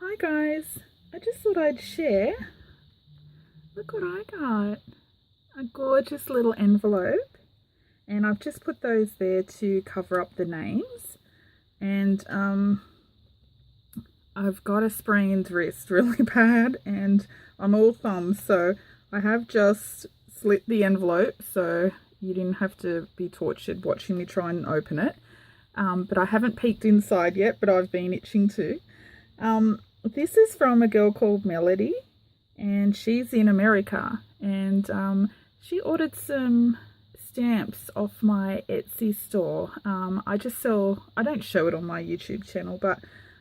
Hi guys, I just thought I'd share. Look what I got. A gorgeous little envelope, and I've just put those there to cover up the names. And I've got a sprained wrist really bad and I'm all thumbs, so I have just slit the envelope so you didn't have to be tortured watching me try and open it. But I haven't peeked inside yet, but I've been itching to. This is from a girl called Melodie, and she's in America, and she ordered some stamps off my Etsy store. I don't show it on my YouTube channel, but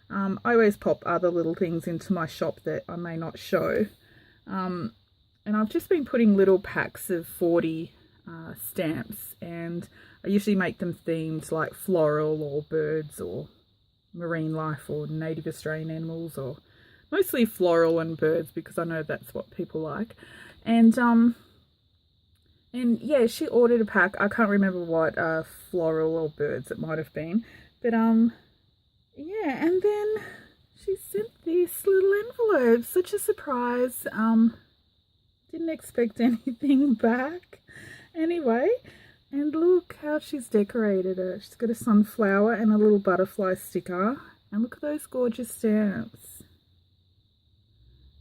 I always pop other little things into my shop that I may not show. And I've just been putting little packs of 40 stamps, and I usually make them themed like floral or birds or marine life or native Australian animals, or mostly floral and birds because I know that's what people like. And yeah, she ordered a pack. I can't remember what floral or birds it might have been, but yeah, and then she sent this little envelope. Such a surprise. Didn't expect anything back. Anyway, and look how she's decorated it. She's got a sunflower and a little butterfly sticker. And look at those gorgeous stamps.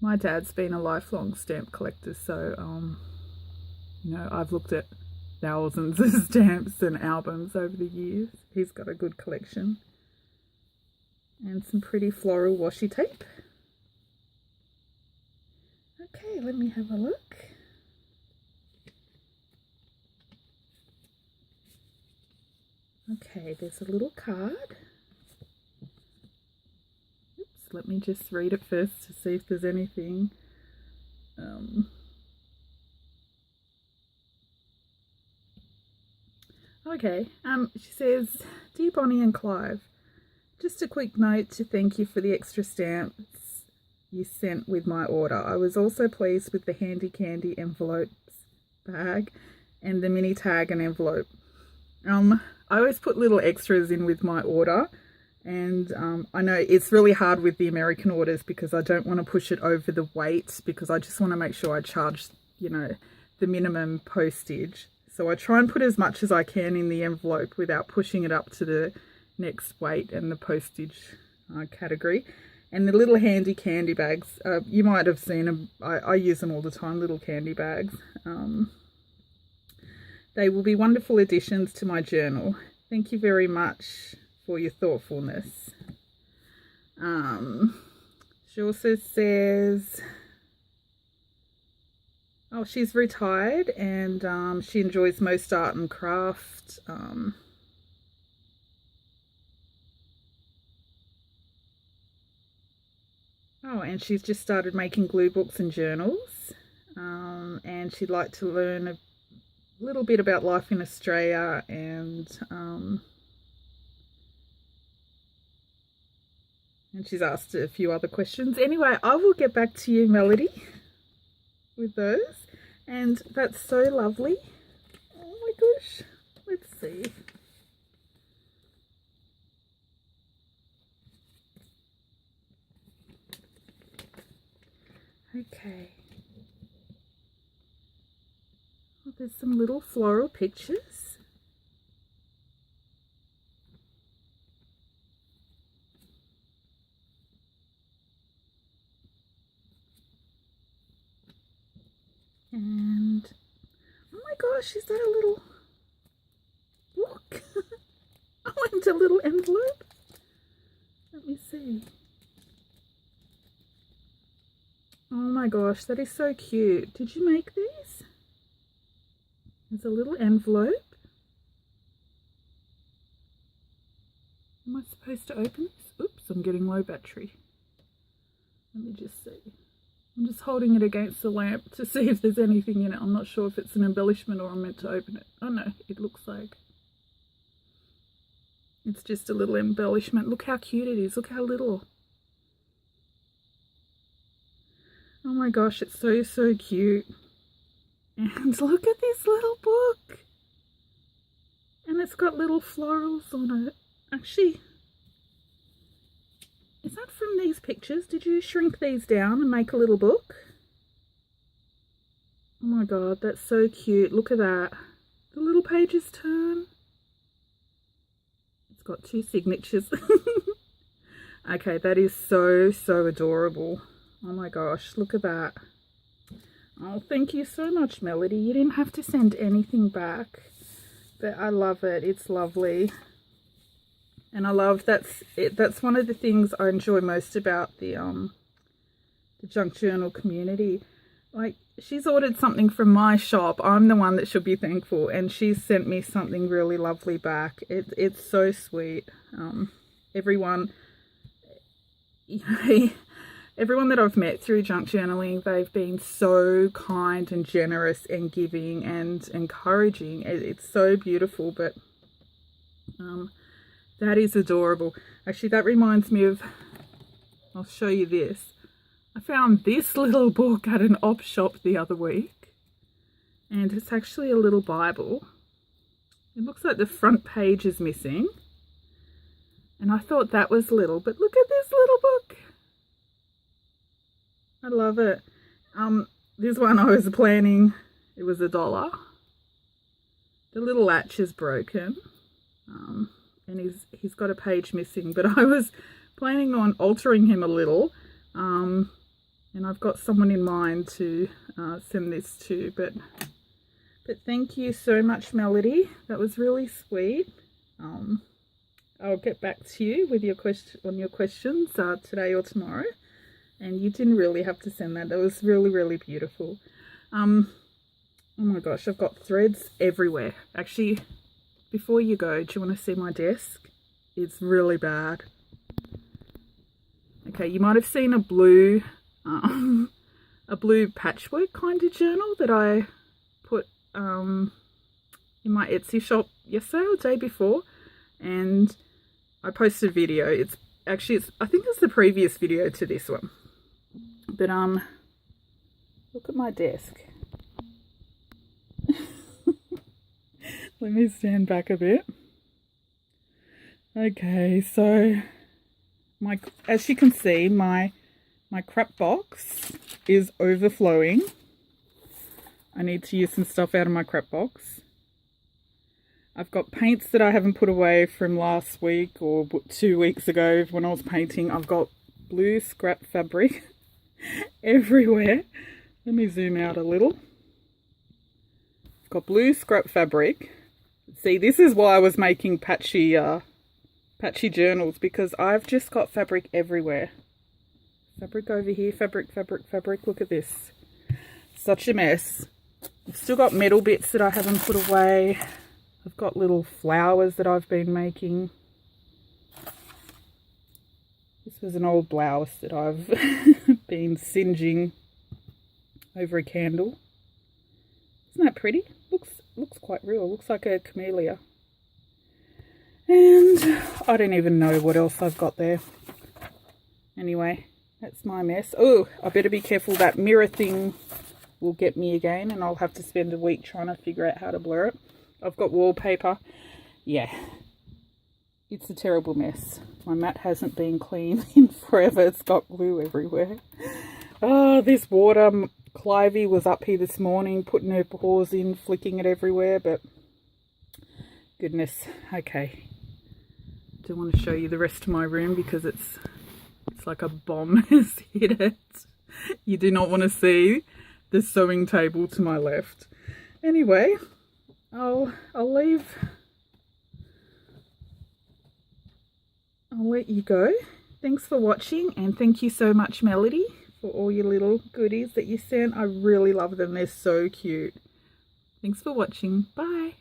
My dad's been a lifelong stamp collector, so you know, I've looked at thousands of stamps and albums over the years. He's got a good collection. And some pretty floral washi tape. Okay, let me have a look. Okay, there's a little card. Oops, let me just read it first to see if there's anything. Okay, she says, "Dear Bonny and Clive, just a quick note to thank you for the extra stamps you sent with my order. I was also pleased with the handy candy envelopes bag and the mini tag and envelope. I always put little extras in with my order, and I know it's really hard with the American orders because I don't want to push it over the weight, because I just want to make sure I charge, you know, the minimum postage. So I try and put as much as I can in the envelope without pushing it up to the next weight and the postage category. And the little handy candy bags, you might have seen them. I use them all the time, little candy bags. They will be wonderful additions to my journal. Thank you very much for your thoughtfulness." She also says, oh, she's retired and she enjoys most art and craft. Oh, and she's just started making glue books and journals. And she'd like to learn a little bit about life in Australia, and she's asked a few other questions. Anyway, I will get back to you, Melodie, with those. And that's so lovely. Oh my gosh. Let's see. Okay. Oh, there's some little floral pictures. And oh my gosh, is that a little, look. Oh, and a little envelope. Let me see. Oh my gosh, that is so cute. Did you make these? There's a little envelope. Am I supposed to open this? Oops, I'm getting low battery. Let me just see. I'm just holding it against the lamp to see if there's anything in it. I'm not sure if it's an embellishment or I'm meant to open it. Oh no, it looks like it's just a little embellishment. Look how cute it is. Look how little. Oh my gosh, it's so, so cute. And look at this little book. And it's got little florals on it. Actually, Is that from these pictures? Did you shrink these down and make a little book? Oh my god, that's so cute. Look at that. The little pages turn. It's got 2 signatures. Okay, that is so, so adorable. Oh my gosh, look at that. Oh, thank you so much, Melody. You didn't have to send anything back. But I love it. It's lovely. And I love that's one of the things I enjoy most about the junk journal community. Like, she's ordered something from my shop. I'm the one that should be thankful, and she's sent me something really lovely back. It's so sweet. Everyone, you know, everyone that I've met through junk journaling, they've been so kind and generous and giving and encouraging. It's so beautiful. But that is adorable. Actually, that reminds me of, I'll show you this. I found this little book at an op shop the other week, and it's actually a little Bible. It looks like the front page is missing, and I thought that was little, but look at this little book. I love it. This one I was planning, it was $1. The little latch is broken, and he's got a page missing, but I was planning on altering him a little, and I've got someone in mind to send this to, but thank you so much, Melody. That was really sweet. I'll get back to you with your questions today or tomorrow. And you didn't really have to send that. That was really, really beautiful. Oh my gosh, I've got threads everywhere. Actually, before you go, do you want to see my desk? It's really bad. Okay, you might have seen a blue patchwork kind of journal that I put in my Etsy shop yesterday or the day before, and I posted a video. I think it's the previous video to this one. But look at my desk. Let me stand back a bit. Okay, so as you can see, my crap box is overflowing. I need to use some stuff out of my crap box. I've got paints that I haven't put away from last week or 2 weeks ago when I was painting. I've got blue scrap fabric everywhere. Let me zoom out a little. I've got blue scrap fabric. See, this is why I was making patchy journals, because I've just got fabric everywhere. Fabric over here, fabric. Look at this. Such a mess. I've still got metal bits that I haven't put away. I've got little flowers that I've been making. This was an old blouse that I've been singeing over a candle. Isn't that pretty? Looks quite real. Looks like a camellia. And I don't even know what else I've got there. Anyway, that's my mess. Oh, I better be careful. That mirror thing will get me again, and I'll have to spend a week trying to figure out how to blur it. I've got wallpaper. Yeah, it's a terrible mess. My mat hasn't been clean in forever. It's got glue everywhere. Oh, this water, Clive was up here this morning putting her paws in, flicking it everywhere, but goodness. Okay, I do want to show you the rest of my room because it's like a bomb has hit it. You do not want to see the sewing table to my left. Anyway, I'll let you go. Thanks for watching, and thank you so much, Melody, for all your little goodies that you sent. I really love them. They're so cute. Thanks for watching. Bye.